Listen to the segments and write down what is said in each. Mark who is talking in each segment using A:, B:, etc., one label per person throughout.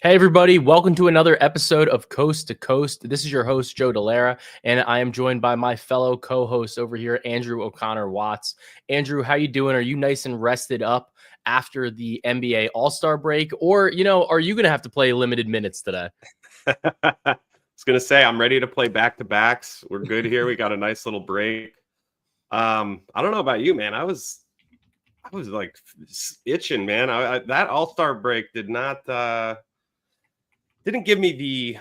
A: Hey, everybody. Welcome to another episode of Coast to Coast. This is your host, Joe Dellera, and I am joined by my fellow co-host over here, Andrew O'Connor Watts. Andrew, how you doing? Are you nice and rested up after the NBA All-Star break? Or, are you going to have to play limited minutes today?
B: I was going to say, I'm ready to play back-to-backs. We're good here. We got a nice little break. I don't know about you, man. I was like itching, man. That All-Star break didn't give me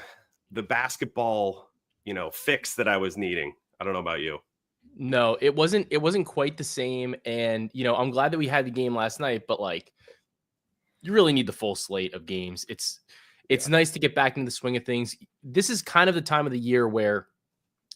B: the basketball, fix that I was needing. I don't know about you.
A: No, it wasn't quite the same. And, I'm glad that we had the game last night, but you really need the full slate of games. It's nice to get back into the swing of things. This is kind of the time of the year where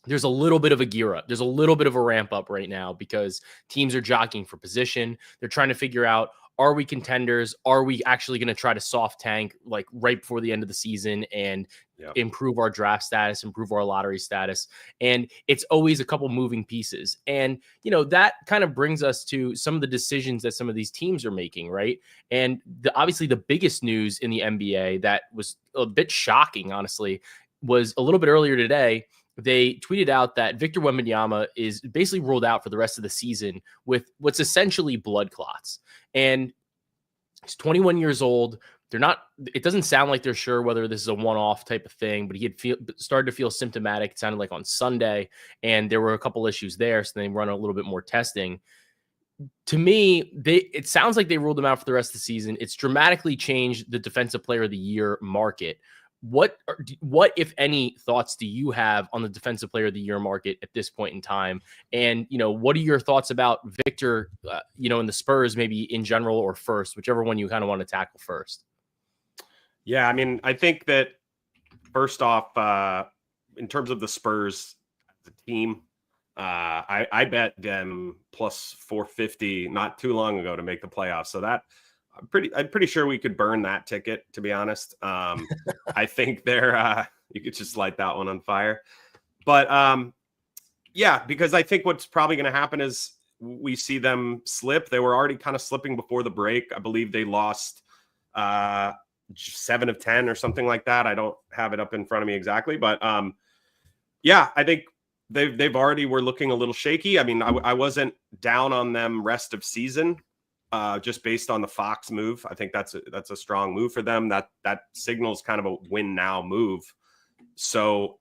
A: there's a little bit of a gear up. There's a little bit of a ramp up right now because teams are jockeying for position. They're trying to figure out, are we contenders? Are we actually going to try to soft tank right before the end of the season and improve our draft status, improve our lottery status? And it's always a couple moving pieces. And, that kind of brings us to some of the decisions that some of these teams are making, right? And obviously the biggest news in the NBA that was a bit shocking, honestly, was a little bit earlier today. They tweeted out that Victor Wembanyama is basically ruled out for the rest of the season with what's essentially blood clots. And he's 21 years old. It doesn't sound like they're sure whether this is a one-off type of thing, but he had started to feel symptomatic. It sounded like on Sunday, and there were a couple issues there. So they run a little bit more testing. To me, it sounds like they ruled him out for the rest of the season. It's dramatically changed the Defensive Player of the Year market. What, if any, thoughts do you have on the Defensive Player of the Year market at this point in time? And, what are your thoughts about Victor, in the Spurs, maybe in general or first, whichever one you kind of want to tackle first?
B: Yeah, I mean, I think that first off, in terms of the Spurs, the team, I bet them plus 450 not too long ago to make the playoffs. So that I'm pretty sure we could burn that ticket, to be honest. I think you could just light that one on fire. But yeah, because I think what's probably going to happen is we see them slip. They were already kind of slipping before the break. I believe they lost 7 of 10 or something like that. I don't have it up in front of me exactly, but yeah, I think they've already were looking a little shaky. I mean, I wasn't down on them rest of season. Just based on the Fox move. I think that's a strong move for them. That signals kind of a win now move. So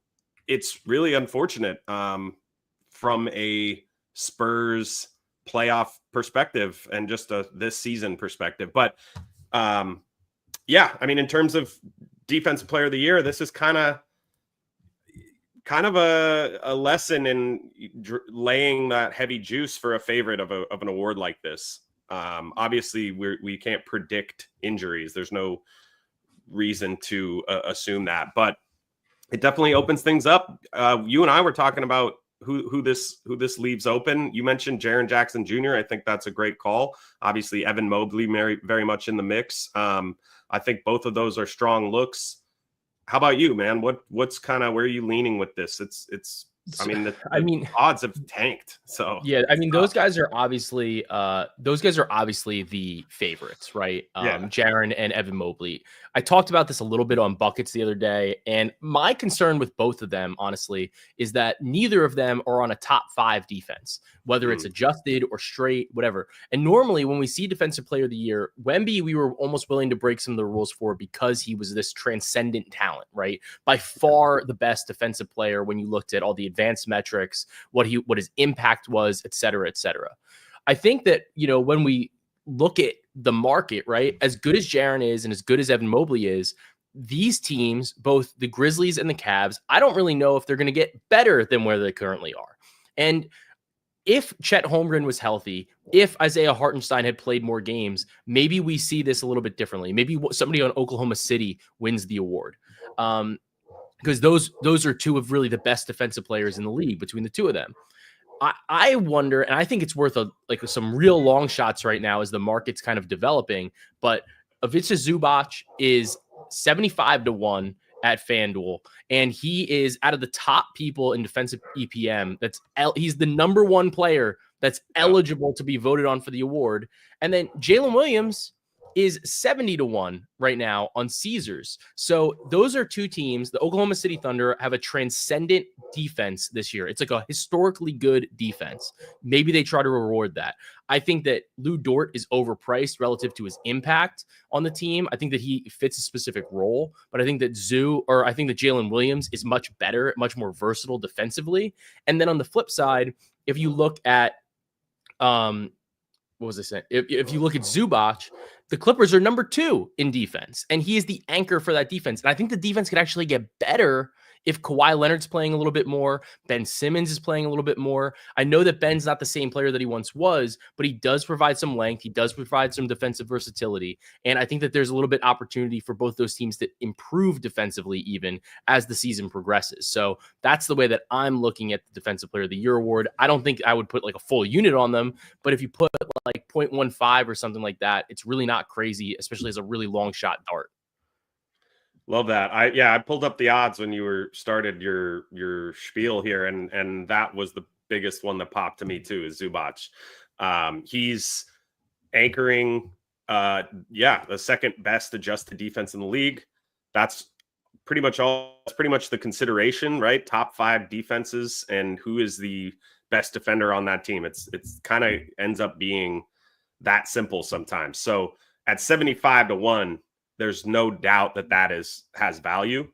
B: it's really unfortunate from a Spurs playoff perspective and just this season perspective. But yeah, I mean, in terms of Defensive Player of the Year, this is kind of a lesson in laying that heavy juice for a favorite of an award like this. Obviously we can't predict injuries. There's no reason to assume that, but it definitely opens things up. You and I were talking about who this leaves open. You mentioned Jaren Jackson Jr. I think that's a great call. Obviously Evan Mobley very much in the mix. I think both of those are strong looks. How about you, man? What's kind of, where are you leaning with this? I mean, the odds have tanked. So
A: yeah, I mean, those guys are obviously the favorites, right? Jaren and Evan Mobley. I talked about this a little bit on Buckets the other day, and my concern with both of them, honestly, is that neither of them are on a top 5 defense, whether it's adjusted or straight, whatever. And normally when we see Defensive Player of the Year, Wemby, we were almost willing to break some of the rules for because he was this transcendent talent, right? By far the best defensive player when you looked at all the advanced metrics, what his impact was, et cetera, et cetera. I think that, when we look at the market, right, as good as Jaren is and as good as Evan Mobley is, these teams, both the Grizzlies and the Cavs, I don't really know if they're going to get better than where they currently are. And if Chet Holmgren was healthy, if Isaiah Hartenstein had played more games, maybe we see this a little bit differently. Maybe somebody on Oklahoma City wins the award. Because those are two of really the best defensive players in the league between the two of them. I wonder, and I think it's worth some real long shots right now as the market's kind of developing, but Ivica Zubac is 75-1 at FanDuel, and he is out of the top people in defensive EPM. He's the number 1 player that's eligible to be voted on for the award. And then Jalen Williams is 70-1 right now on Caesars. So those are two teams. The Oklahoma City Thunder have a transcendent defense this year. It's like a historically good defense. Maybe they try to reward that. I think that Lou Dort is overpriced relative to his impact on the team. I think that he fits a specific role, but I think that Jalen Williams is much better, much more versatile defensively. And then on the flip side, if you look at what was I saying? If you look at Zubac, the Clippers are number 2 in defense, and he is the anchor for that defense. And I think the defense could actually get better if Kawhi Leonard's playing a little bit more, Ben Simmons is playing a little bit more. I know that Ben's not the same player that he once was, but he does provide some length. He does provide some defensive versatility. And I think that there's a little bit opportunity for both those teams to improve defensively even as the season progresses. So that's the way that I'm looking at the Defensive Player of the Year award. I don't think I would put like a full unit on them, but if you put like 0.15 or something like that, it's really not crazy, especially as a really long shot dart.
B: Love that. I pulled up the odds when you started your spiel here, and that was the biggest one that popped to me too, is Zubac. He's anchoring the second best adjusted defense in the league. That's pretty much the consideration, right? Top 5 defenses and who is the best defender on that team. It's kind of ends up being that simple sometimes. So at 75-1, there's no doubt that has value,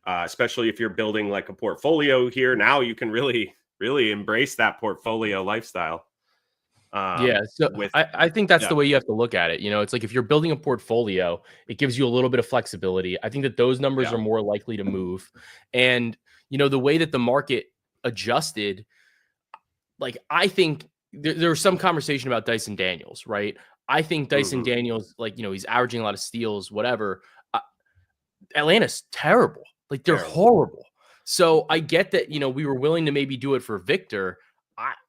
B: especially if you're building like a portfolio here. Now you can really, really embrace that portfolio lifestyle.
A: I think that's the way you have to look at it. It's like if you're building a portfolio, it gives you a little bit of flexibility. I think that those numbers are more likely to move. And, the way that the market adjusted, like I think there was some conversation about Dyson Daniels, right? I think Dyson Daniels, he's averaging a lot of steals, whatever. Atlanta's terrible. Like they're horrible. So I get that, we were willing to maybe do it for Victor.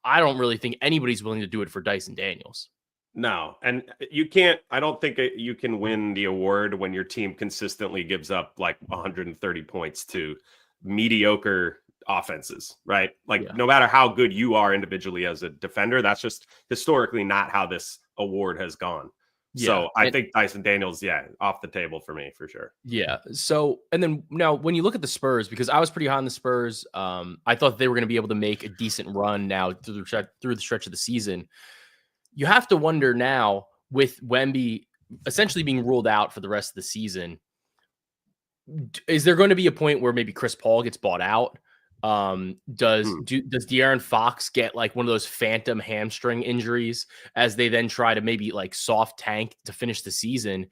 A: I don't really think anybody's willing to do it for Dyson Daniels.
B: No. And I don't think you can win the award when your team consistently gives up like 130 points to mediocre offenses, right? No matter how good you are individually as a defender, that's just historically not how this award has gone. So I think Dyson Daniels, off the table for me for sure.
A: Yeah. So, and then now when you look at the Spurs, because I was pretty high on the Spurs, I thought they were going to be able to make a decent run now through the stretch of the season. You have to wonder now with Wemby essentially being ruled out for the rest of the season, is there going to be a point where maybe Chris Paul gets bought out? Does De'Aaron Fox get like one of those phantom hamstring injuries as they then try to maybe like soft tank to finish the season?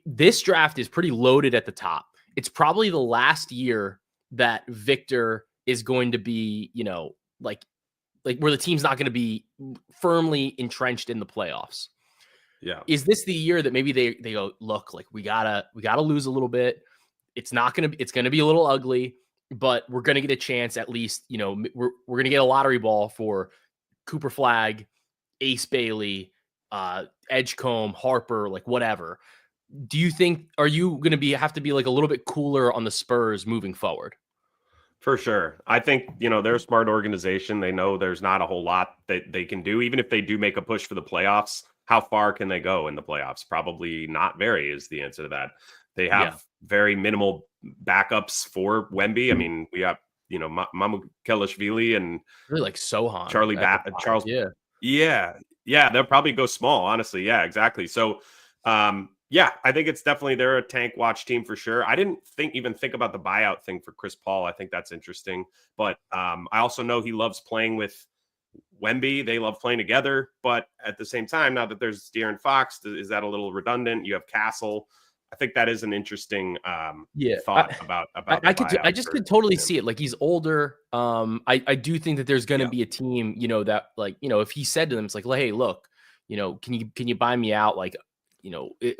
A: This draft is pretty loaded at the top. It's probably the last year that Victor is going to be, like where the team's not going to be firmly entrenched in the playoffs.
B: Yeah.
A: Is this the year that maybe they go, look, like we gotta lose a little bit. It's going to be a little ugly, but we're going to get a chance at least, we're going to get a lottery ball for Cooper Flagg, Ace Bailey, Edgecombe, Harper, like whatever. Do you think, are you going to have to be like a little bit cooler on the Spurs moving forward?
B: For sure. I think, they're a smart organization. They know there's not a whole lot that they can do. Even if they do make a push for the playoffs, how far can they go in the playoffs? Probably not very is the answer to that. They have very minimal backups for Wemby. I mean, we have, Mamu Kelishvili and
A: really like Sohan,
B: Charles. Yeah. They'll probably go small, honestly. Yeah, exactly. So, I think it's definitely, they're a tank watch team for sure. I didn't even think about the buyout thing for Chris Paul. I think that's interesting, but I also know he loves playing with Wemby. They love playing together, but at the same time, now that there's De'Aaron Fox, is that a little redundant? You have Castle. I think that is an interesting thought about
A: I just could totally see it. Like he's older. I do think that there's going to be a team, that like, if he said to them, it's like, hey, look, can you buy me out? Like,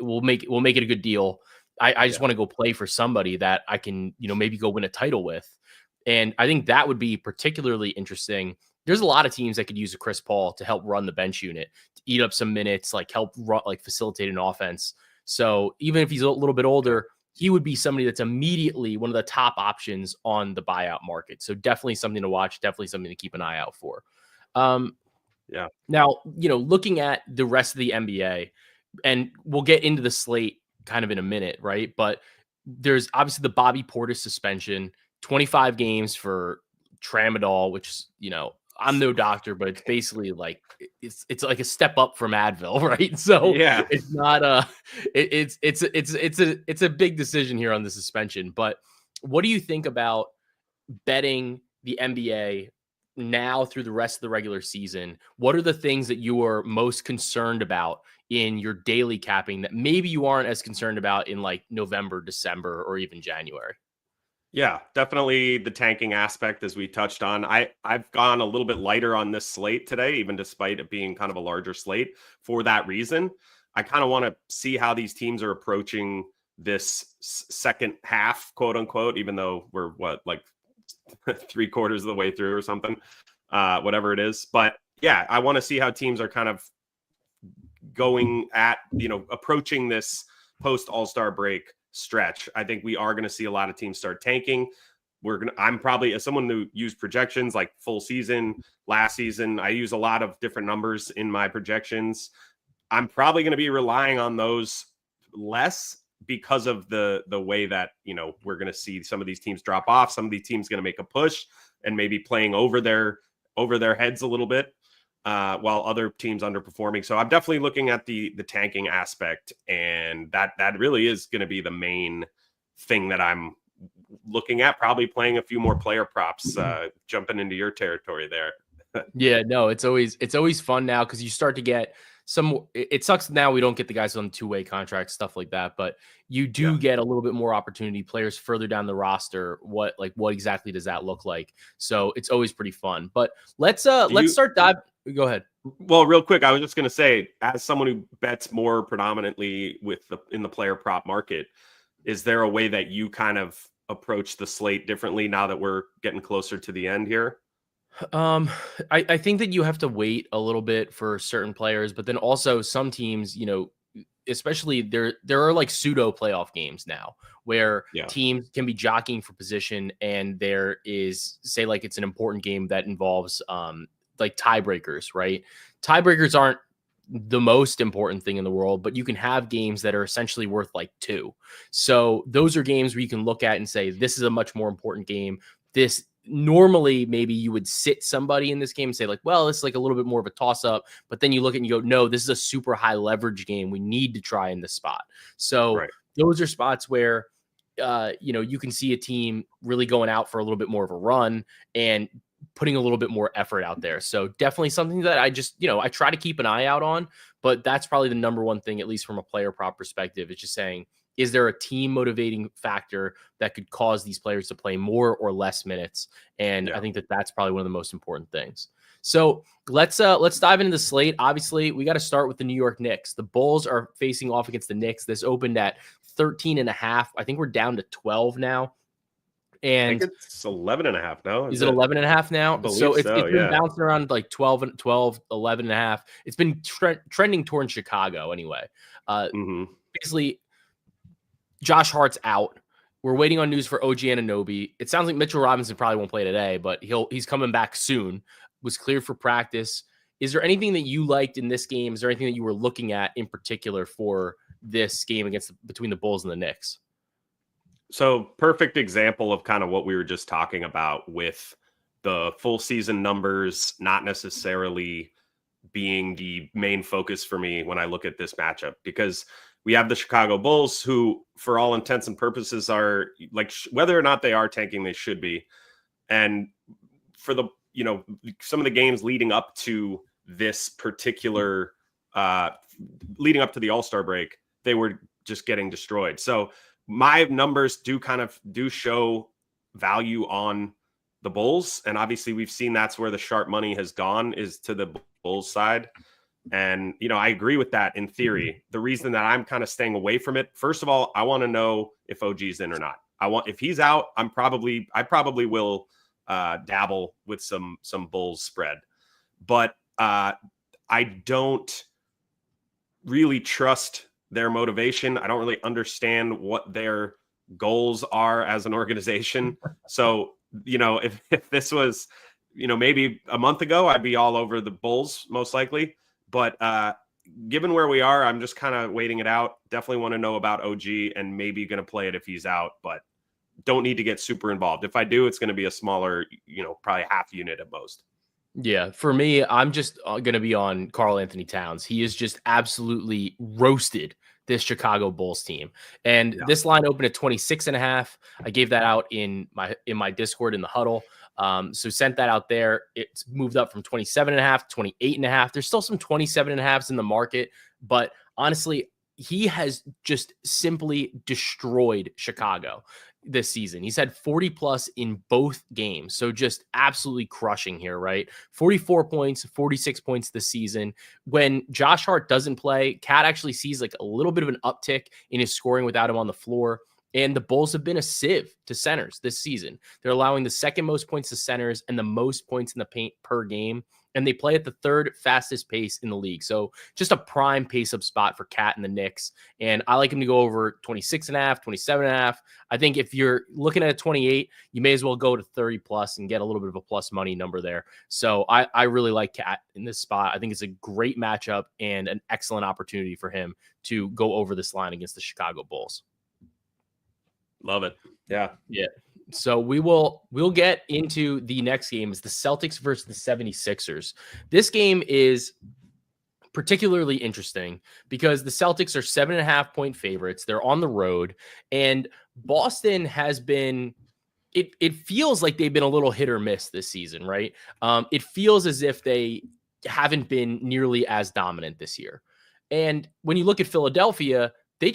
A: we'll make it a good deal. I just want to go play for somebody that I can, maybe go win a title with. And I think that would be particularly interesting. There's a lot of teams that could use a Chris Paul to help run the bench unit, to eat up some minutes, like help run, like facilitate an offense. So even if he's a little bit older, he would be somebody that's immediately one of the top options on the buyout market. So definitely something to watch, definitely something to keep an eye out for. Now, looking at the rest of the NBA, and we'll get into the slate kind of in a minute, right? But there's obviously the Bobby Portis suspension, 25 games for tramadol, which, I'm no doctor, but it's basically like it's like a step up from Advil, right? So
B: Yeah.
A: it's not it's a big decision here on the suspension. But what do you think about betting the NBA now through the rest of the regular season? What are the things that you are most concerned about in your daily capping that maybe you aren't as concerned about in like November, December, or even January?
B: Yeah, definitely the tanking aspect, as we touched on. I've gone a little bit lighter on this slate today, even despite it being kind of a larger slate for that reason. I kind of want to see how these teams are approaching this second half, quote unquote, even though we're like 3/4 of the way through or something, whatever it is. But yeah, I want to see how teams are kind of going at, approaching this post All-Star break stretch. I think we are going to see a lot of teams start tanking. I'm probably, as someone who used projections like full season, last season, I use a lot of different numbers in my projections. I'm probably going to be relying on those less because of the way that, we're going to see some of these teams drop off. Some of these teams going to make a push and maybe playing over their heads a little bit, while other teams underperforming. So I'm definitely looking at the tanking aspect, and that really is going to be the main thing that I'm looking at. Probably playing a few more player props, jumping into your territory there.
A: Yeah, no, it's always fun now because you start to get some. It sucks now we don't get the guys on two-way contracts, stuff like that, but you do
B: Yeah.
A: get a little bit more opportunity. Players further down the roster, what exactly does that look like? So it's always pretty fun. But let's start dive. Go ahead.
B: Well, real quick, I was just going to say, as someone who bets more predominantly in the player prop market, is there a way that you kind of approach the slate differently now that we're getting closer to the end here?
A: I think that you have to wait a little bit for certain players, but then also some teams, especially there are like pseudo playoff games now where
B: Yeah.
A: teams can be jockeying for position, and there is, say, like it's an important game that involves like tiebreakers, right? Tiebreakers aren't the most important thing in the world, but you can have games that are essentially worth like 2. So those are games where you can look at and say, this is a much more important game. This normally maybe you would sit somebody in this game and say like, well, it's like a little bit more of a toss up, but then you look at it and you go, no, this is a super high leverage game. We need to try in this spot. So
B: Right.
A: those are spots where, you can see a team really going out for a little bit more of a run and putting a little bit more effort out there. So definitely something that I just, I try to keep an eye out on, but that's probably the number one thing, at least from a player prop perspective. It's just saying, is there a team motivating factor that could cause these players to play more or less minutes? And I think that that's probably one of the most important things. So let's dive into the slate. Obviously, we got to start with the New York Knicks. The Bulls are facing off against the Knicks. This opened at 13.5. I think we're down to 12 now.
B: I
A: And
B: think it's 11.5 now.
A: is it 11.5 now?
B: I believe
A: So it's
B: so,
A: been
B: yeah.
A: bouncing around like 12, 11.5. It's been trending towards Chicago anyway. Basically, Josh Hart's out. We're waiting on news for OG Anunoby. It sounds like Mitchell Robinson probably won't play today, but he's coming back soon. Was cleared for practice. Is there anything that you liked in this game? Is there anything that you were looking at in particular for this game between the Bulls and the Knicks?
B: So perfect example of kind of what we were just talking about with the full season numbers not necessarily being the main focus for me when I look at this matchup, because we have the Chicago Bulls, who for all intents and purposes are like, whether or not they are tanking, they should be. And for the, some of the games leading up to this particular, leading up to the All-Star break, they were just getting destroyed. So my numbers do show value on the Bulls. And obviously we've seen that's where the sharp money has gone, is to the Bulls side. And, I agree with that in theory. The reason that I'm kind of staying away from it, first of all, I want to know if OG's in or not. If he's out, I probably will dabble with some Bulls spread, but I don't really trust their motivation. I don't really understand what their goals are as an organization. So, if this was, maybe a month ago, I'd be all over the Bulls most likely. But, given where we are, I'm just kind of waiting it out. Definitely want to know about OG and maybe going to play it if he's out, but don't need to get super involved. If I do, it's going to be a smaller, probably half unit at most.
A: Yeah, for me, I'm just going to be on Karl Anthony Towns. He is just absolutely roasted this Chicago Bulls team. And this line opened at 26.5. I gave that out in my Discord in the huddle. So sent that out there. It's moved up from 27.5 to 28.5. There's still some 27.5s in the market, but honestly, he has just simply destroyed Chicago this season. He's had 40 plus in both games. So just absolutely crushing here, right? 44 points, 46 points this season. When Josh Hart doesn't play, Cat actually sees like a little bit of an uptick in his scoring without him on the floor. And the Bulls have been a sieve to centers this season. They're allowing the second most points to centers and the most points in the paint per game. And they play at the third fastest pace in the league. So just a prime pace up spot for Cat and the Knicks. And I like him to go over 26.5, 27.5. I think if you're looking at a 28, you may as well go to 30 plus and get a little bit of a plus money number there. So I really like Cat in this spot. I think it's a great matchup and an excellent opportunity for him to go over this line against the Chicago Bulls.
B: Love it. Yeah.
A: So we'll get into the next game. Is the Celtics versus the 76ers. This game is particularly interesting because the Celtics are 7.5 point favorites. They're on the road, and Boston has been, it feels like they've been a little hit or miss this season, right? It feels as if they haven't been nearly as dominant this year. And when you look at Philadelphia, they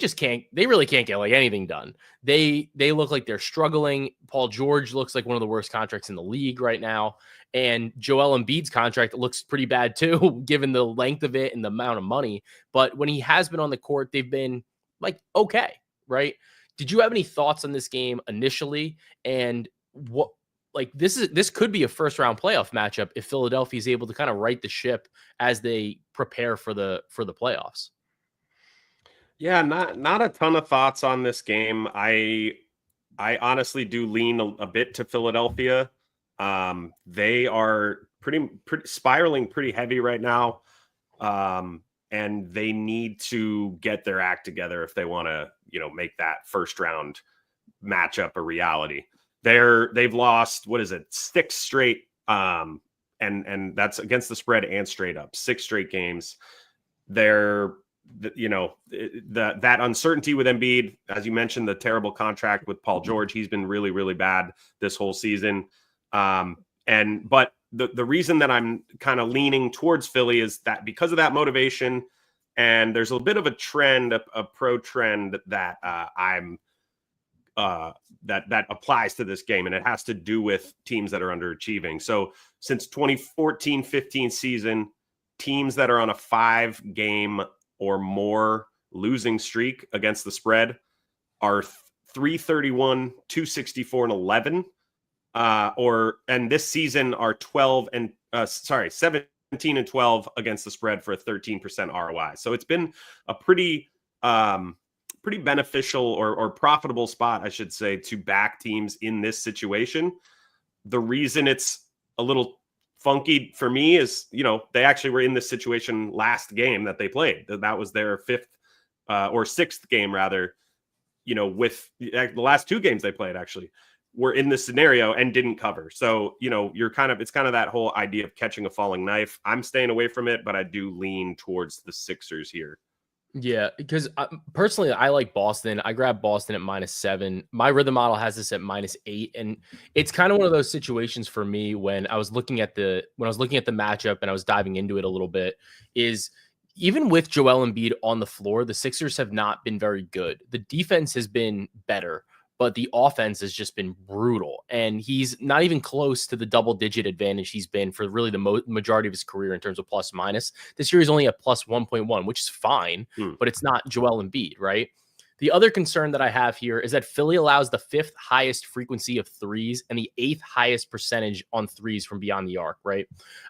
A: really can't get like anything done. They look like they're struggling. Paul George looks like one of the worst contracts in the league right now. And Joel Embiid's contract looks pretty bad too, given the length of it and the amount of money. But when he has been on the court, they've been like, okay, right? Did you have any thoughts on this game initially? And what, like, this could be a first round playoff matchup if Philadelphia is able to kind of right the ship as they prepare for the playoffs.
B: Yeah, not a ton of thoughts on this game. I honestly do lean a bit to Philadelphia. They are pretty spiraling pretty heavy right now. And they need to get their act together if they want to, make that first round matchup a reality. They've lost, 6 straight, and that's against the spread and straight up, 6 straight games. That uncertainty with Embiid, as you mentioned, the terrible contract with Paul George, he's been really, really bad this whole season. But the reason that I'm kind of leaning towards Philly is that because of that motivation, and there's a bit of a trend, a pro trend that that applies to this game, and it has to do with teams that are underachieving. So since 2014-15 season, teams that are on a 5-game or more losing streak against the spread are 331, 264, and 11. And this season are 17 and 12 against the spread for a 13% ROI. So it's been a pretty beneficial or profitable spot, I should say, to back teams in this situation. The reason it's a little funky for me is, they actually were in this situation last game that they played. That was their 5th or 6th game, rather, with the last 2 games they played actually were in this scenario and didn't cover. So, it's kind of that whole idea of catching a falling knife. I'm staying away from it, but I do lean towards the Sixers here.
A: Yeah, because personally, I like Boston. I grabbed Boston at -7. My rhythm model has this at -8, and it's kind of one of those situations for me when I was looking at the matchup and I was diving into it a little bit. Is even with Joel Embiid on the floor, the Sixers have not been very good. The defense has been better, but the offense has just been brutal. And he's not even close to the double-digit advantage he's been for really the majority of his career in terms of plus minus. This year he's only at plus 1.1, which is fine, but it's not Joel Embiid, right? The other concern that I have here is that Philly allows the 5th highest frequency of threes and the 8th highest percentage on threes from beyond the arc, right?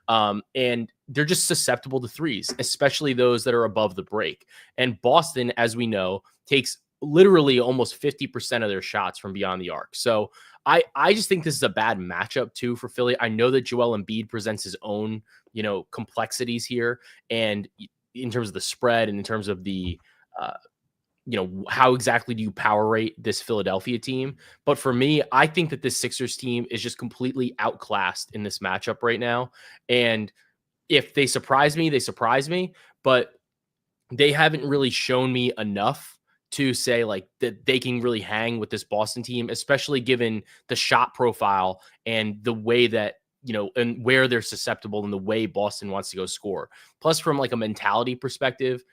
A: And they're just susceptible to threes, especially those that are above the break. And Boston, as we know, takes literally almost 50% of their shots from beyond the arc. So I just think this is a bad matchup too for Philly. I know that Joel Embiid presents his own, complexities here. And in terms of the spread and in terms of the, how exactly do you power rate this Philadelphia team? But for me, I think that this Sixers team is just completely outclassed in this matchup right now. And if they surprise me, they surprise me, but they haven't really shown me enough to say like that they can really hang with this Boston team, especially given the shot profile and the way that, and where they're susceptible and the way Boston wants to go score. Plus, from like a mentality perspective,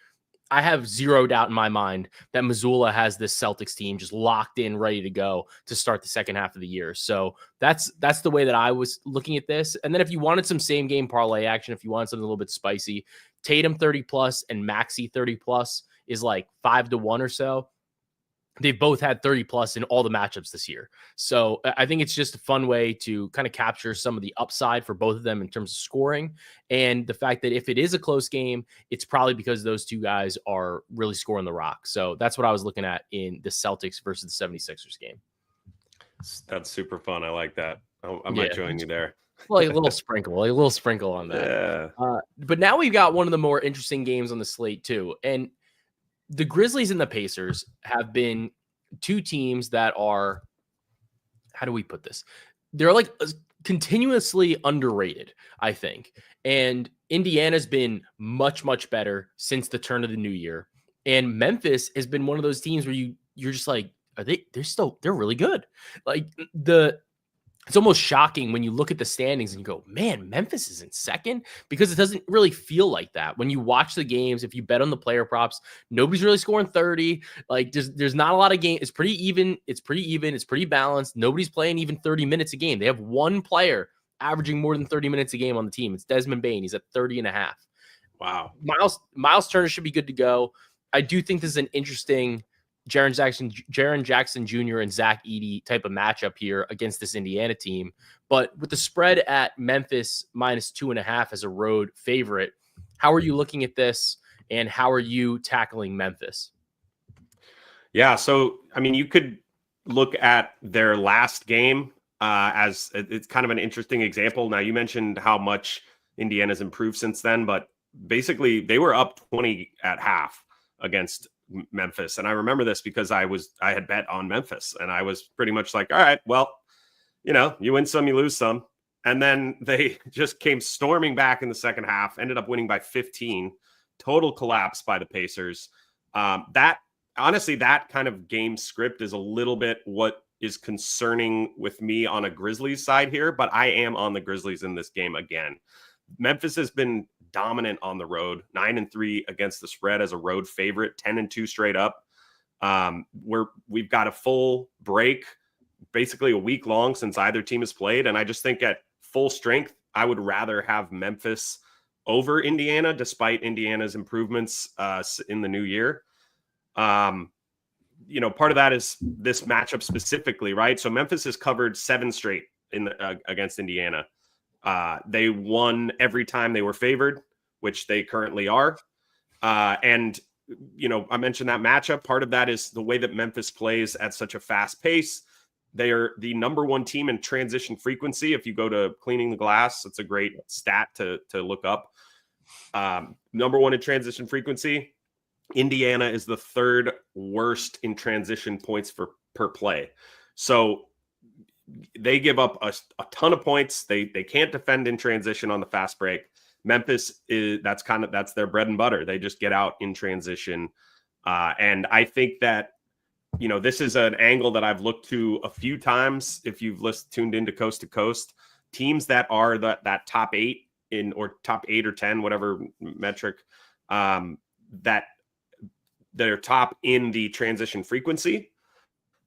A: I have zero doubt in my mind that Missoula has this Celtics team just locked in, ready to go to start the second half of the year. So that's the way that I was looking at this. And then if you wanted some same game parlay action, if you wanted something a little bit spicy, Tatum 30 plus and Maxey 30 plus is like 5-1 or so. They've both had 30 plus in all the matchups this year. So I think it's just a fun way to kind of capture some of the upside for both of them in terms of scoring. And the fact that if it is a close game, it's probably because those two guys are really scoring the rock. So that's what I was looking at in the Celtics versus the 76ers game.
B: That's super fun. I like that. I might join you there.
A: Well, a little sprinkle on that.
B: Yeah.
A: But now we've got one of the more interesting games on the slate too. And the Grizzlies and the Pacers have been two teams that are, how do we put this? They're like continuously underrated, I think. And Indiana's been much, much better since the turn of the new year. And Memphis has been one of those teams where you're just like, they're really good. Like it's almost shocking when you look at the standings and you go, man, Memphis is in second, because it doesn't really feel like that. When you watch the games, if you bet on the player props, nobody's really scoring 30. Like there's not a lot of games. It's pretty even. It's pretty balanced. Nobody's playing even 30 minutes a game. They have one player averaging more than 30 minutes a game on the team. It's Desmond Bane. He's at 30 and a half.
B: Wow.
A: Miles Turner should be good to go. I do think this is an interesting Jaren Jackson Jr. and Zach Edey type of matchup here against this Indiana team. But with the spread at Memphis -2.5 as a road favorite, how are you looking at this, and how are you tackling Memphis?
B: Yeah, so I mean, you could look at their last game as it's kind of an interesting example. Now, you mentioned how much Indiana's improved since then, but basically they were up 20 at half against Memphis. And I remember this because I had bet on Memphis, and I was pretty much like, all right, well, you win some, you lose some. And then they just came storming back in the second half, ended up winning by 15, total collapse by the Pacers. That kind of game script is a little bit what is concerning with me on a Grizzlies side here, but I am on the Grizzlies in this game again. Memphis has been dominant on the road, 9-3 against the spread as a road favorite, 10-2 straight up. We've got a full break, basically a week long since either team has played. And I just think at full strength, I would rather have Memphis over Indiana, despite Indiana's improvements in the new year. Part of that is this matchup specifically, right? So Memphis has covered 7 straight against Indiana. They won every time they were favored, which they currently are. And I mentioned that matchup. Part of that is the way that Memphis plays at such a fast pace. They are the number 1 team in transition frequency. If you go to Cleaning the Glass, it's a great stat to look up. Number 1 in transition frequency. Indiana is the 3rd worst in transition points per play. So they give up a ton of points. They can't defend in transition on the fast break. Memphis that's their bread and butter. They just get out in transition. And I think that, this is an angle that I've looked to a few times. If you've tuned into Coast to Coast, teams that are that top 8 or top 8 or 10, whatever metric, that they're top in the transition frequency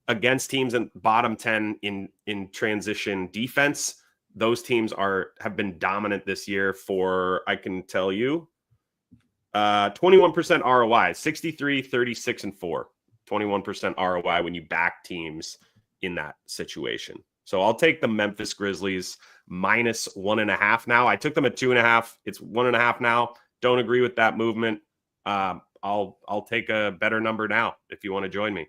B: against teams in bottom 10 in transition defense. Those teams have been dominant this year for, I can tell you, 21% ROI, 63, 36, and 4. 21% ROI when you back teams in that situation. So I'll take the Memphis Grizzlies -1.5 now. I took them at 2.5. It's 1.5 now. Don't agree with that movement. I'll take a better number now if you want to join me.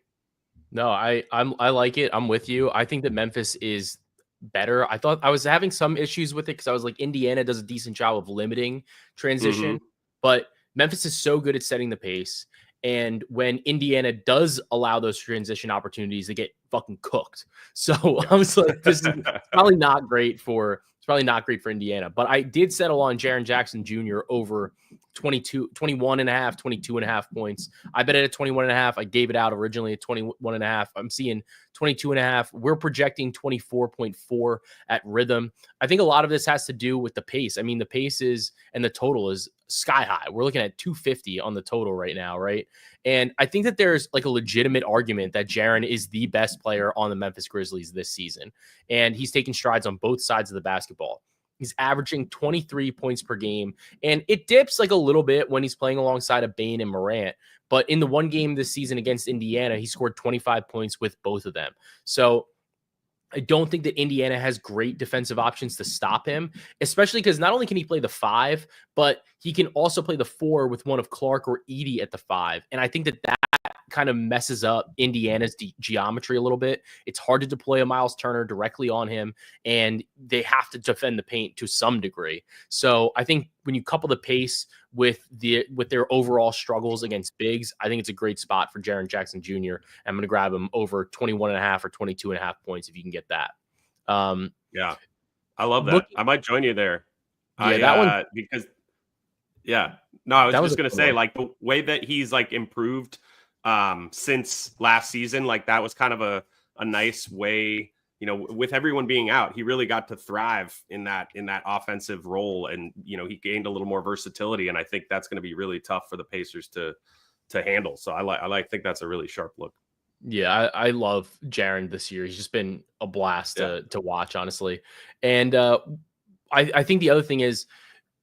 A: No, I like it. I'm with you. I think that Memphis is better. I thought I was having some issues with it because I was like, Indiana does a decent job of limiting transition, but Memphis is so good at setting the pace. And when Indiana does allow those transition opportunities, they get fucking cooked. So I was like, this is probably not great for Indiana. But I did settle on Jaren Jackson Jr. over 21 and a half, 22 and a half points. I bet it at 21 and a half. I gave it out originally at 21 and a half. I'm seeing 22 and a half. We're projecting 24.4 at Rhythm. I think a lot of this has to do with the pace. I mean, the pace is, and the total is sky high. We're looking at 250 on the total right now, right? And I think that there's like a legitimate argument that Jaren is the best player on the Memphis Grizzlies this season. And he's taking strides on both sides of the basketball. He's averaging 23 points per game, and it dips like a little bit when he's playing alongside of Bane and Morant. But in the one game this season against Indiana, he scored 25 points with both of them. So I don't think that Indiana has great defensive options to stop him, especially because not only can he play the 5, but he can also play the 4 with one of Clark or Edey at the 5. And I think that kind of messes up Indiana's geometry a little bit. It's hard to deploy a Miles Turner directly on him, and they have to defend the paint to some degree. So I think when you couple the pace with their overall struggles against bigs, I think it's a great spot for Jaren Jackson Jr. I'm going to grab him over 21 and a half or 22 and a half points if you can get that.
B: Yeah, I love that. I might join you there.
A: Yeah, that one
B: because yeah, no, I was just going to say like the way that he's like improved since last season, like that was kind of a nice way, you know, with everyone being out, he really got to thrive in that offensive role. And, you know, he gained a little more versatility. And I think that's going to be really tough for the Pacers to handle. So I think that's a really sharp look.
A: Yeah, I love Jaren this year. He's just been a blast to watch, honestly. And I think the other thing is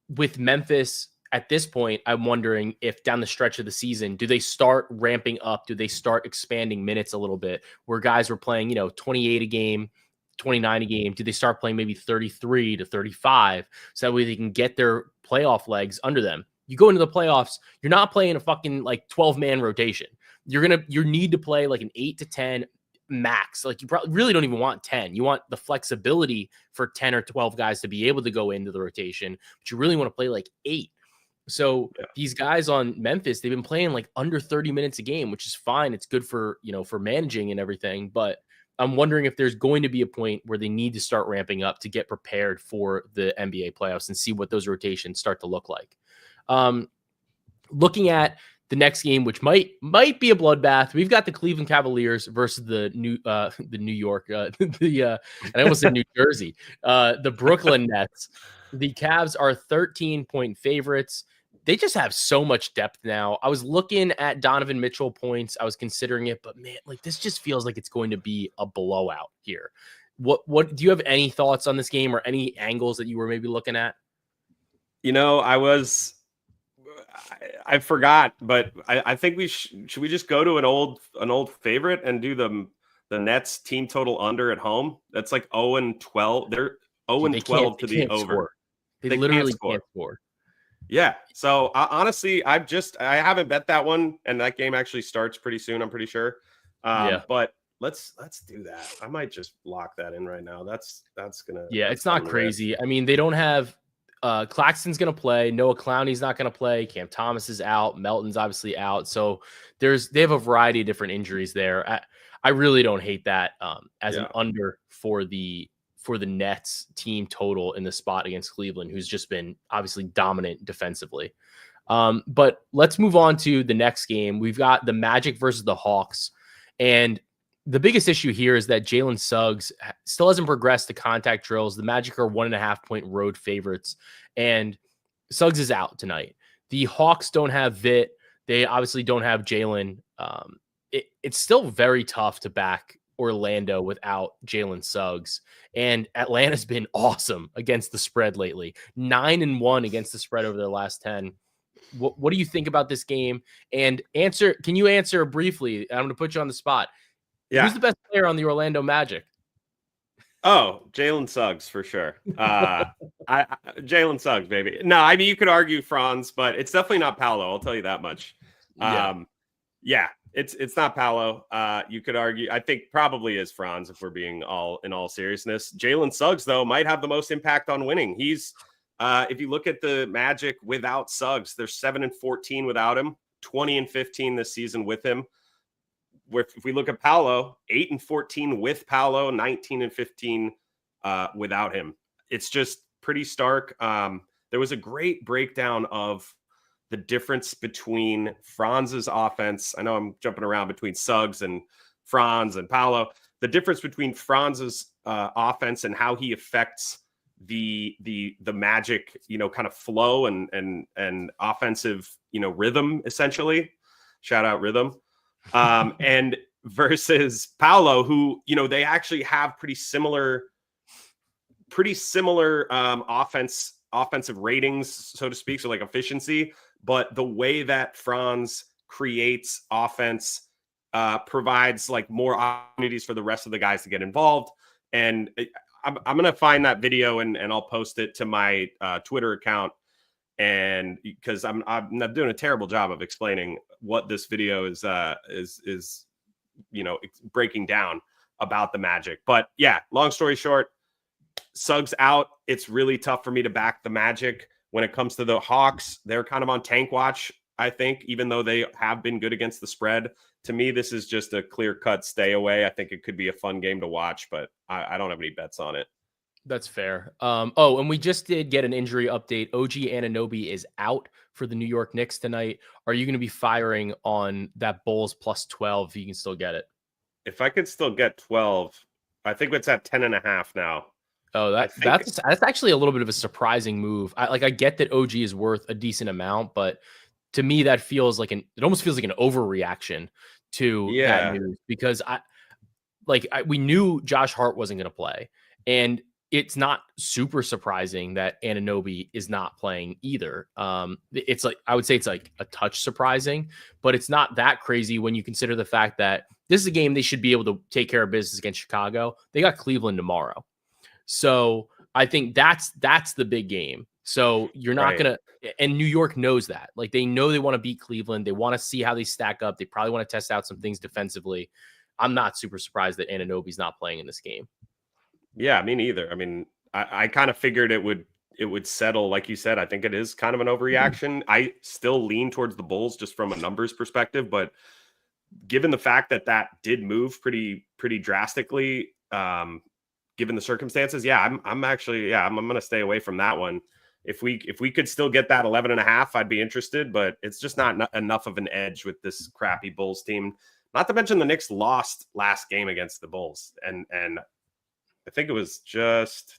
A: with Memphis, at this point, I'm wondering if down the stretch of the season, do they start ramping up? Do they start expanding minutes a little bit where guys were playing, 28 a game, 29 a game? Do they start playing maybe 33 to 35 so that way they can get their playoff legs under them? You go into the playoffs, you're not playing a fucking like 12-man rotation. You need to play like an 8 to 10 max. Like you probably really don't even want 10. You want the flexibility for 10 or 12 guys to be able to go into the rotation, but you really want to play like 8. So these guys on Memphis, they've been playing like under 30 minutes a game, which is fine. It's good for, for managing and everything. But I'm wondering if there's going to be a point where they need to start ramping up to get prepared for the NBA playoffs and see what those rotations start to look like. Looking at the next game, which might be a bloodbath, we've got the Cleveland Cavaliers versus the New York, and I almost said New Jersey, the Brooklyn Nets. The Cavs are 13-point favorites. They just have so much depth now. I was looking at Donovan Mitchell points. I was considering it, but man, like this just feels like it's going to be a blowout here. What do you have any thoughts on this game or any angles that you were maybe looking at?
B: I forgot, but I think should we just go to an old favorite and do the Nets team total under at home? That's like 0-12. They're 0-12 to the over.
A: Score. They literally can't score.
B: Yeah. So honestly, I haven't bet that one, and that game actually starts pretty soon. I'm pretty sure. But let's do that. I might just lock that in right now. That's gonna.
A: Yeah, it's not crazy. I mean, they don't have. Claxton's going to play. Noah Clowney's not going to play. Cam Thomas is out. Melton's obviously out. So they have a variety of different injuries there. I really don't hate that as an under for the Nets team total in the spot against Cleveland, who's just been obviously dominant defensively. But let's move on to the next game. We've got the Magic versus the Hawks. And the biggest issue here is that Jalen Suggs still hasn't progressed to contact drills. The Magic are 1.5-point road favorites, and Suggs is out tonight. The Hawks don't have Vit. They obviously don't have Jalen. It's still very tough to back Orlando without Jalen Suggs, and Atlanta's been awesome against the spread lately. 9-1 against the spread over their last 10. What do you think about this game? And can you answer briefly? I'm going to put you on the spot. Yeah. Who's the best player on the Orlando Magic?
B: Oh, Jalen Suggs for sure. Jalen Suggs, baby. No, I mean you could argue Franz, but it's definitely not Paolo. I'll tell you that much. It's not Paolo. You could argue. I think probably is Franz if we're being in all seriousness. Jalen Suggs though might have the most impact on winning. He's If you look at the Magic without Suggs, they're 7-14 without him, 20-15 this season with him. If we look at Paolo, 8-14 with Paolo, 19-15 without him. It's just pretty stark. There was a great breakdown of the difference between Franz's offense. I know I'm jumping around between Suggs and Franz and Paolo. The difference between Franz's offense and how he affects the Magic, kind of flow and offensive, rhythm, essentially. Shout out rhythm. And versus Paolo, who, they actually have pretty similar offensive ratings, so to speak, so like efficiency, but the way that Franz creates offense provides like more opportunities for the rest of the guys to get involved. And I'm going to find that video and I'll post it to my Twitter account. And because I'm doing a terrible job of explaining what this video is breaking down about the Magic. But yeah, long story short, Suggs out. It's really tough for me to back the Magic. When it comes to the Hawks, they're kind of on tank watch, I think, even though they have been good against the spread. To me, this is just a clear-cut stay away. I think it could be a fun game to watch, but I don't have any bets on it.
A: That's fair. And we just did get an injury update. OG Anunoby is out for the New York Knicks tonight. Are you going to be firing on that Bulls plus 12 if you can still get it?
B: If I could still get 12, I think it's at 10.5 now.
A: Oh, that's actually a little bit of a surprising move. I get that OG is worth a decent amount, but to me that feels like it almost feels like an overreaction to that news, because we knew Josh Hart wasn't going to play, and it's not super surprising that Anunoby is not playing either. It's like, I would say it's like a touch surprising, but it's not that crazy when you consider the fact that this is a game they should be able to take care of business against Chicago. They got Cleveland tomorrow. So I think that's the big game. So you're not going to, and New York knows that. Like, they know they want to beat Cleveland. They want to see how they stack up. They probably want to test out some things defensively. I'm not super surprised that Anunoby's not playing in this game.
B: Yeah, me neither. I mean, I kind of figured it would settle. Like you said, I think it is kind of an overreaction. I still lean towards the Bulls just from a numbers perspective, but given the fact that did move pretty drastically, given the circumstances, I'm going to stay away from that one. If we could still get that 11.5, I'd be interested, but it's just not enough of an edge with this crappy Bulls team. Not to mention the Knicks lost last game against the Bulls, and I think it was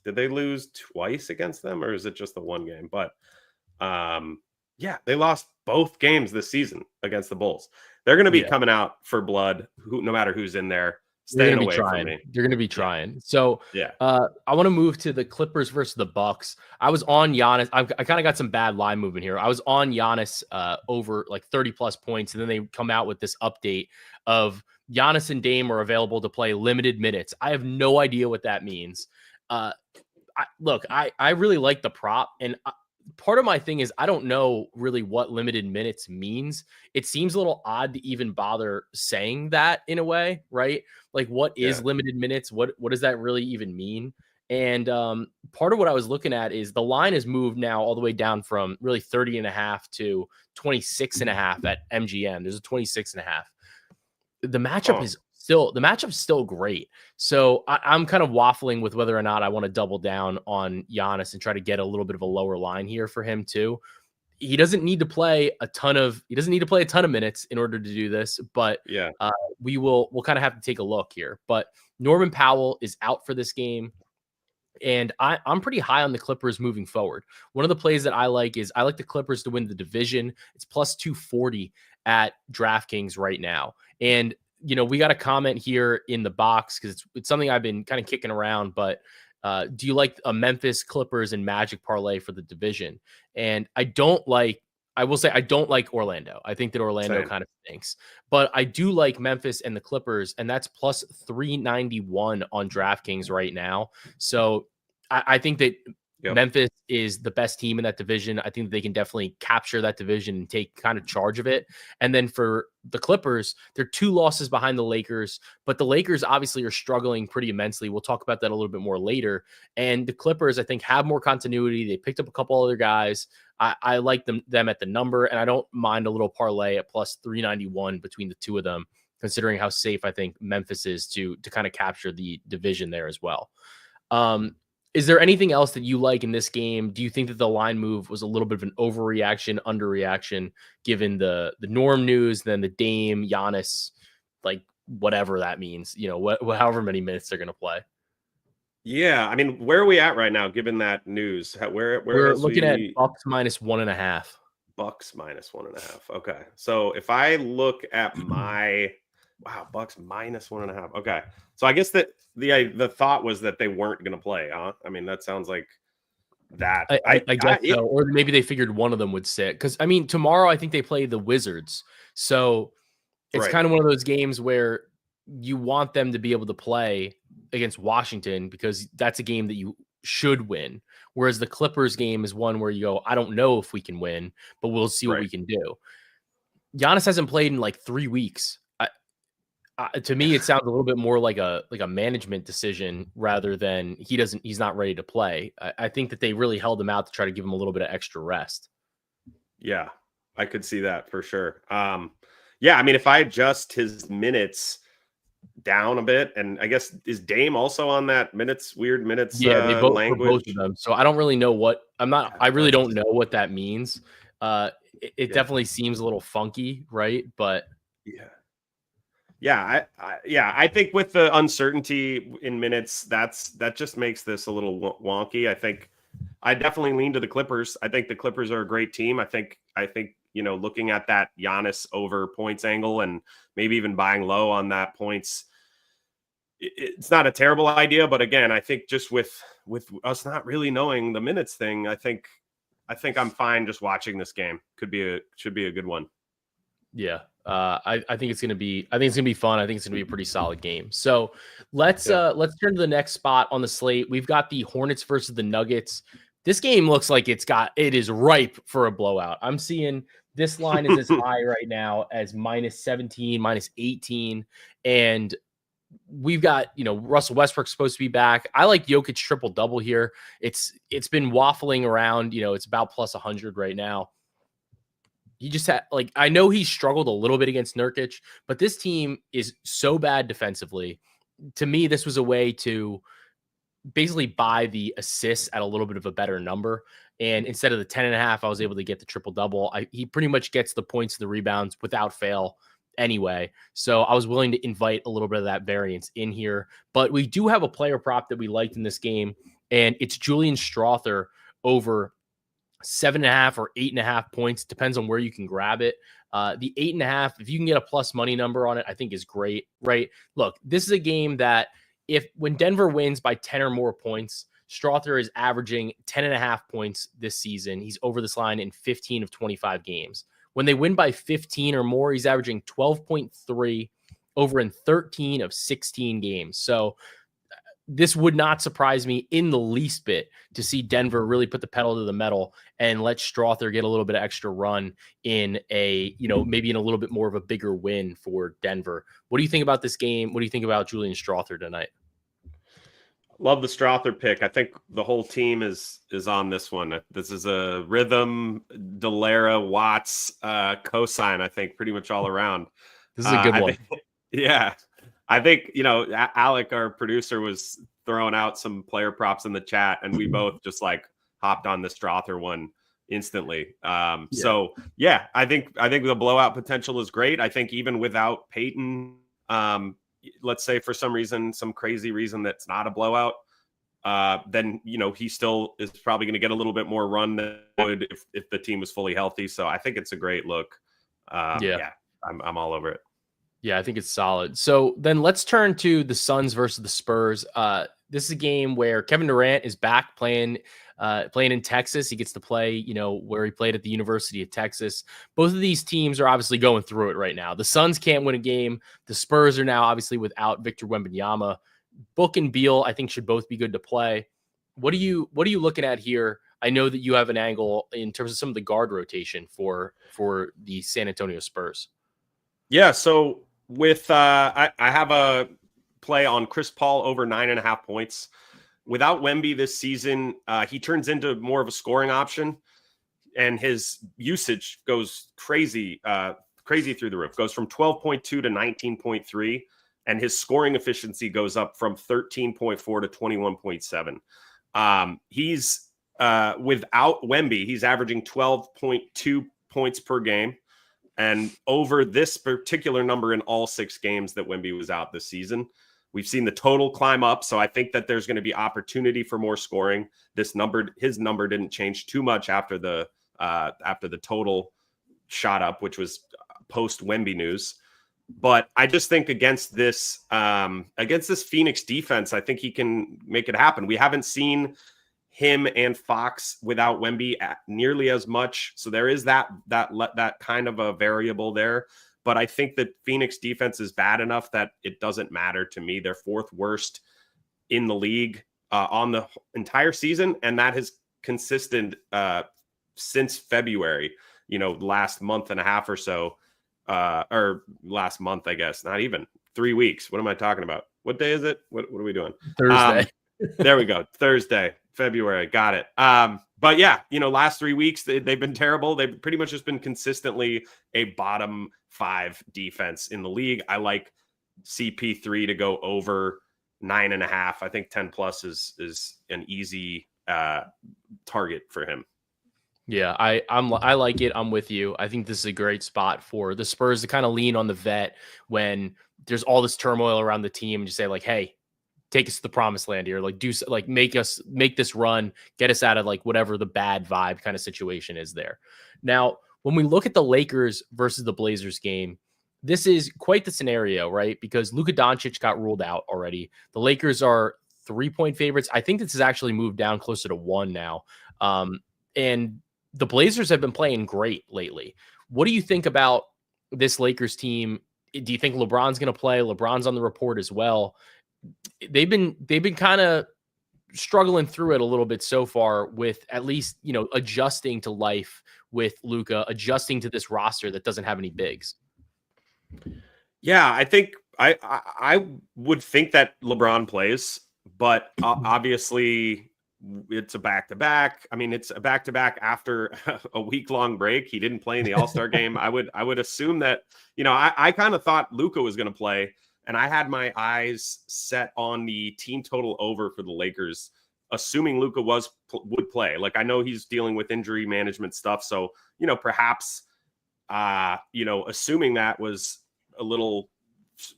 B: did they lose twice against them, or is it just the one game? But they lost both games this season against the Bulls. They're going to be coming out for blood, no matter who's in there. Staying away from me.
A: You're going to be trying. So I want to move to the Clippers versus the Bucks. I was on Giannis. I kind of got some bad line movement here. I was on Giannis over like 30 plus points, and then they come out with this update of Giannis and Dame are available to play limited minutes. I have no idea what that means. I really like the prop, and part of my thing is I don't know really what limited minutes means. It seems a little odd to even bother saying that in a way, right? Like, what is limited minutes? What does that really even mean? And part of what I was looking at is the line has moved now all the way down from really 30.5 to 26.5 at MGM. There's a 26.5. The matchup is still great. So I'm kind of waffling with whether or not I want to double down on Giannis and try to get a little bit of a lower line here for him too. He doesn't need to play a ton of minutes in order to do this, but we'll kind of have to take a look here. But Norman Powell is out for this game, and I'm pretty high on the Clippers moving forward. One of the plays that I like is I like the Clippers to win the division. It's plus 240 at DraftKings right now. And, we got a comment here in the box because it's something I've been kind of kicking around, but do you like a Memphis Clippers and Magic parlay for the division? And I don't like Orlando. I think that Orlando kind of stinks, but I do like Memphis and the Clippers, and that's plus 391 on DraftKings right now. So I think that
B: Yep.
A: Memphis is the best team in that division. I think they can definitely capture that division and take kind of charge of it. And then for the Clippers, they're 2 losses behind the Lakers, but the Lakers obviously are struggling pretty immensely. We'll talk about that a little bit more later. And the Clippers, I think, have more continuity. They picked up a couple other guys. I like them at the number, and I don't mind a little parlay at plus 391 between the two of them, considering how safe I think Memphis is to kind of capture the division there as well. Is there anything else that you like in this game? Do you think that the line move was a little bit of an overreaction, underreaction, given the Norm news, then the Dame, Giannis, like whatever that means, however many minutes they're going to play?
B: Yeah, I mean, where are we at right now, given that news? Where
A: We're
B: has
A: looking at
B: we
A: Bucks minus 1.5.
B: Bucks minus 1.5? Okay, so if I look at my Bucks minus 1.5. Okay, so I guess that the thought was that they weren't going to play, huh? I mean, that sounds like that.
A: I guess so, or maybe they figured one of them would sit because I mean tomorrow I think they play the Wizards, so it's
B: Right.
A: kind of one of those games where you want them to be able to play against Washington because that's a game that you should win. Whereas the Clippers game is one where you go, I don't know if we can win, but we'll see what we can do. Giannis hasn't played in like 3 weeks. To me, it sounds a little bit more like a management decision rather than he's not ready to play. I think that they really held him out to try to give him a little bit of extra rest.
B: Yeah, I could see that for sure. Yeah, I mean, if I adjust his minutes down a bit, and I guess is Dame also on that weird minutes
A: Yeah, they vote for both
B: language?
A: of them. So I don't really know what I really don't know what that means. It definitely seems a little funky, right? But
B: yeah, I think with the uncertainty in minutes, that just makes this a little wonky. I think I definitely lean to the Clippers. I think the Clippers are a great team. I think looking at that Giannis over points angle and maybe even buying low on that points, it's not a terrible idea. But again, I think just with us not really knowing the minutes thing, I think I'm fine just watching this game. Should be a good one.
A: Yeah. I think it's gonna be fun. I think it's gonna be a pretty solid game. So let's turn to the next spot on the slate. We've got the Hornets versus the Nuggets. This game looks like it is ripe for a blowout. I'm seeing this line is as high right now as minus 17, minus 18. And we've got, Russell Westbrook's supposed to be back. I like Jokic triple double here. It's been waffling around, it's about plus 100 right now. He just had I know he struggled a little bit against Nurkic, but this team is so bad defensively. To me, this was a way to basically buy the assists at a little bit of a better number. And instead of the 10.5, I was able to get the triple double. He pretty much gets the points and the rebounds without fail anyway. So I was willing to invite a little bit of that variance in here. But we do have a player prop that we liked in this game, and it's Julian Strawther over 7.5 or 8.5 points. Depends on where you can grab it. The 8.5, if you can get a plus money number on it, I think is great, right? Look, this is a game that when Denver wins by 10 or more points, Strawther is averaging 10.5 points this season. He's over this line in 15 of 25 games. When they win by 15 or more, he's averaging 12.3 over in 13 of 16 games. So this would not surprise me in the least bit to see Denver really put the pedal to the metal and let Strawther get a little bit of extra run in maybe in a little bit more of a bigger win for Denver. What do you think about this game? What do you think about Julian Strawther tonight?
B: Love the Strawther pick. I think the whole team is on this one. This is a rhythm, Dellera, Watts cosign, I think, pretty much all around.
A: This is a good one.
B: Yeah. I think, Alec, our producer, was throwing out some player props in the chat, and we both just hopped on the Strawther one instantly. So yeah, I think the blowout potential is great. I think even without Peyton, let's say for some crazy reason that's not a blowout, then he still is probably going to get a little bit more run than would if the team was fully healthy. So I think it's a great look. I'm all over it.
A: Yeah, I think it's solid. So then let's turn to the Suns versus the Spurs. This is a game where Kevin Durant is back playing in Texas. He gets to play, where he played at the University of Texas. Both of these teams are obviously going through it right now. The Suns can't win a game. The Spurs are now obviously without Victor Wembanyama. Book and Beal, I think, should both be good to play. What are you looking at here? I know that you have an angle in terms of some of the guard rotation for the San Antonio Spurs.
B: Yeah, so with I have a play on Chris Paul over 9.5 points. Without Wemby this season, he turns into more of a scoring option, and his usage goes crazy through the roof. Goes from 12.2 to 19.3, and his scoring efficiency goes up from 13.4 to 21.7. He's without Wemby, he's averaging 12.2 points per game, and over this particular number in all 6 games that Wemby was out this season. We've seen the total climb up, so I think that there's going to be opportunity for more scoring. His number didn't change too much after the total shot up, which was post Wemby news. But I just think against this Phoenix defense, I think he can make it happen. We haven't seen him and Fox without Wemby nearly as much, so there is that kind of a variable there. But I think that Phoenix defense is bad enough that it doesn't matter to me. They're 4th worst in the league on the entire season, and that has consistent since February. Last month and a half or so, or last month, I guess. Not even 3 weeks. What am I talking about? What day is it? What are we doing?
A: Thursday.
B: There we go. Thursday, February. Got it. But yeah, last 3 weeks, they've been terrible. They've pretty much just been consistently a bottom 5 defense in the league. I like CP3 to go over 9.5. I think 10 plus is an easy target for him.
A: Yeah, I like it. I'm with you. I think this is a great spot for the Spurs to kind of lean on the vet when there's all this turmoil around the team and just say like, hey, take us to the promised land here. Like make this run, get us out of like whatever the bad vibe kind of situation is there. Now, when we look at the Lakers versus the Blazers game, this is quite the scenario, right? Because Luka Doncic got ruled out already. The Lakers are 3-point favorites. I think this has actually moved down closer to 1 now. And the Blazers have been playing great lately. What do you think about this Lakers team? Do you think LeBron's going to play? LeBron's on the report as well. They've been kind of struggling through it a little bit so far with at least, adjusting to life with Luka, adjusting to this roster that doesn't have any bigs.
B: Yeah, I think I would think that LeBron plays, but obviously it's a back-to-back. I mean, it's a back-to-back after a week-long break. He didn't play in the All-Star game. I would assume that, I kind of thought Luka was going to play, and I had my eyes set on the team total over for the Lakers, assuming Luka would play. Like, I know he's dealing with injury management stuff, so perhaps assuming that was a little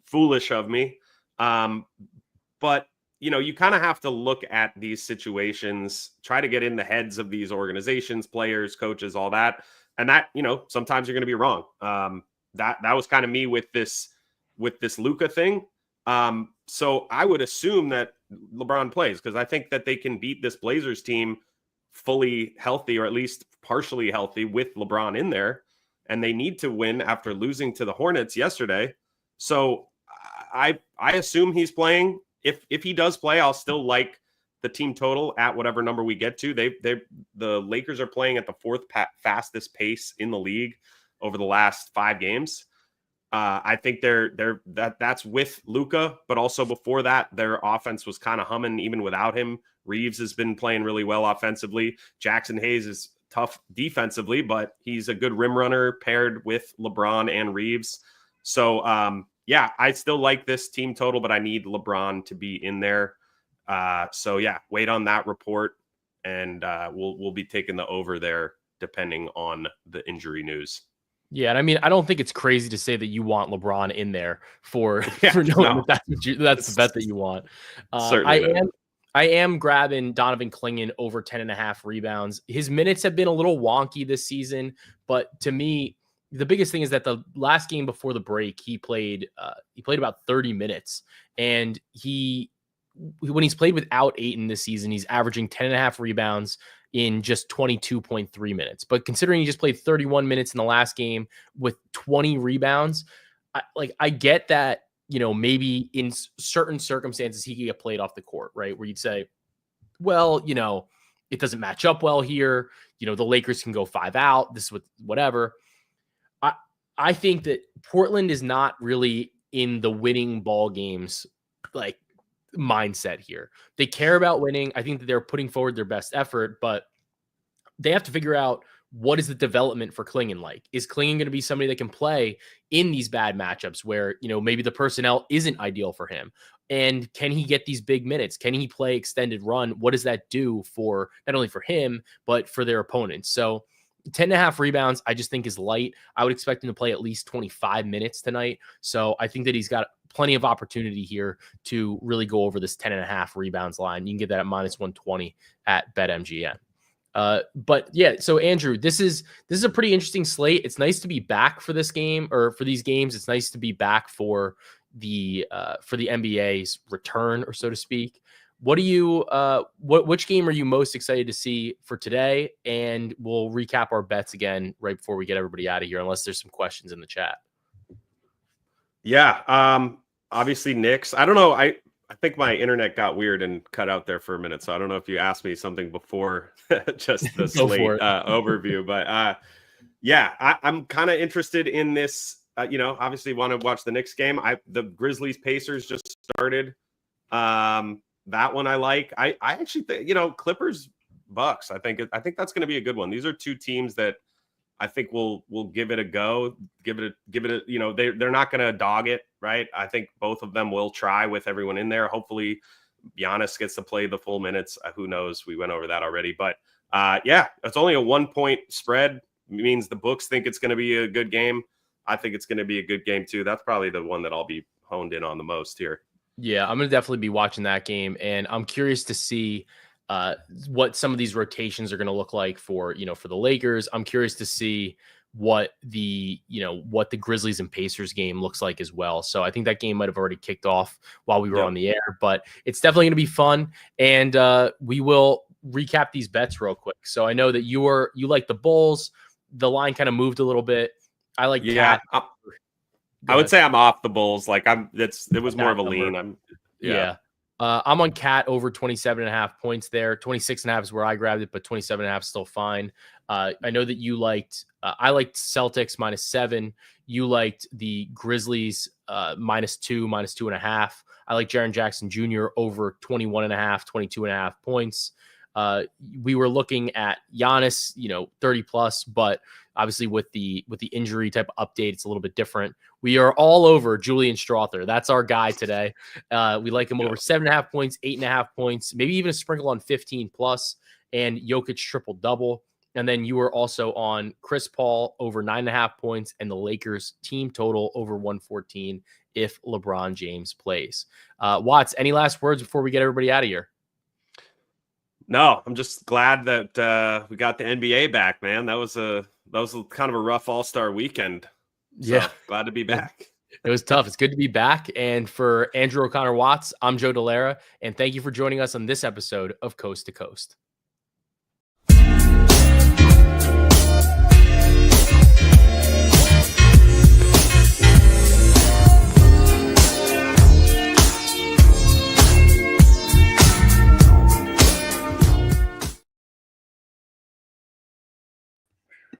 B: foolish of me. But you kind of have to look at these situations, try to get in the heads of these organizations, players, coaches, all that. And that, sometimes you're going to be wrong. That was kind of me with this Luka thing. So I would assume that LeBron plays, because I think that they can beat this Blazers team fully healthy, or at least partially healthy, with LeBron in there. And they need to win after losing to the Hornets yesterday. So I assume he's playing. If he does play, I'll still like the team total at whatever number we get to. The Lakers are playing at the 4th fastest pace in the league over the last 5 games. I think that's with Luka, but also before that, their offense was kind of humming even without him. Reeves has been playing really well offensively. Jackson Hayes is tough defensively, but he's a good rim runner paired with LeBron and Reeves. So, yeah, I still like this team total, but I need LeBron to be in there. So yeah, wait on that report, and we'll be taking the over there depending on the injury news.
A: Yeah, and I mean, I don't think it's crazy to say that you want LeBron in there for knowing
B: no.
A: that's the bet that you want. I am grabbing Donovan Clingan over 10.5 rebounds. His minutes have been a little wonky this season, but to me, the biggest thing is that the last game before the break, he played about 30 minutes, and when he's played without Ayton this season, he's averaging 10.5 rebounds in just 22.3 minutes. But considering he just played 31 minutes in the last game with 20 rebounds, I get that, maybe in certain circumstances he could get played off the court, right? Where you'd say, well, it doesn't match up well here. The Lakers can go 5 out. This is whatever. I think that Portland is not really in the winning ball games like mindset here. They care about winning. I think that they're putting forward their best effort, but they have to figure out what is the development for Klingon like. Is Klingon going to be somebody that can play in these bad matchups where, maybe the personnel isn't ideal for him? And can he get these big minutes? Can he play extended run? What does that do for not only for him, but for their opponents? So 10.5 rebounds, I just think is light. I would expect him to play at least 25 minutes tonight. So I think that he's got plenty of opportunity here to really go over this 10.5 rebounds line. You can get that at -120 at BetMGM. But yeah, so Andrew, this is a pretty interesting slate. It's nice to be back for this game or for these games. It's nice to be back for the NBA's return, or so to speak. What do you which game are you most excited to see for today? And we'll recap our bets again right before we get everybody out of here, unless there's some questions in the chat.
B: Yeah. Obviously Knicks. I don't know. I think my internet got weird and cut out there for a minute. So I don't know if you asked me something before just the slate overview, but yeah, I'm kind of interested in this. Obviously want to watch the Knicks game. The Grizzlies Pacers just started. That one I like. I actually think, Clippers Bucks. I think that's going to be a good one. These are two teams that I think will give it a go. Give it a, they're not going to dog it, right? I think both of them will try with everyone in there. Hopefully Giannis gets to play the full minutes. Who knows? We went over that already, but yeah, it's only a 1-point spread. It means the books think it's going to be a good game. I think it's going to be a good game too. That's probably the one that I'll be honed in on the most here.
A: Yeah, I'm going to definitely be watching that game, and I'm curious to see what some of these rotations are going to look like for the Lakers. I'm curious to see what the Grizzlies and Pacers game looks like as well. So I think that game might have already kicked off while we were on the air, but it's definitely going to be fun. And we will recap these bets real quick. So I know that you like the Bulls. The line kind of moved a little bit. I like Cat.
B: I would say I'm off the Bulls. Like it was more of a lean.
A: I'm on Cat over 27.5 points there. 26.5 is where I grabbed it, but 27.5 is still fine. I know that you liked, I liked Celtics -7. You liked the Grizzlies -2, -2.5. I like Jaren Jackson Jr. over 21.5, 22.5 points. We were looking at Giannis, 30 plus, but obviously with the injury type of update, it's a little bit different. We are all over Julian Strawther. That's our guy today. We like him over 7.5 points, 8.5 points, maybe even a sprinkle on 15 plus, and Jokic triple double. And then you were also on Chris Paul over 9.5 points and the Lakers team total over 114 if LeBron James plays. Watts, any last words before we get everybody out of here?
B: No, I'm just glad that we got the NBA back, man. That was kind of a rough All-Star weekend. So, yeah, glad to be back.
A: It was tough. It's good to be back. And for Andrew O'Connor Watts, I'm Joe Dellera, and thank you for joining us on this episode of Coast to Coast.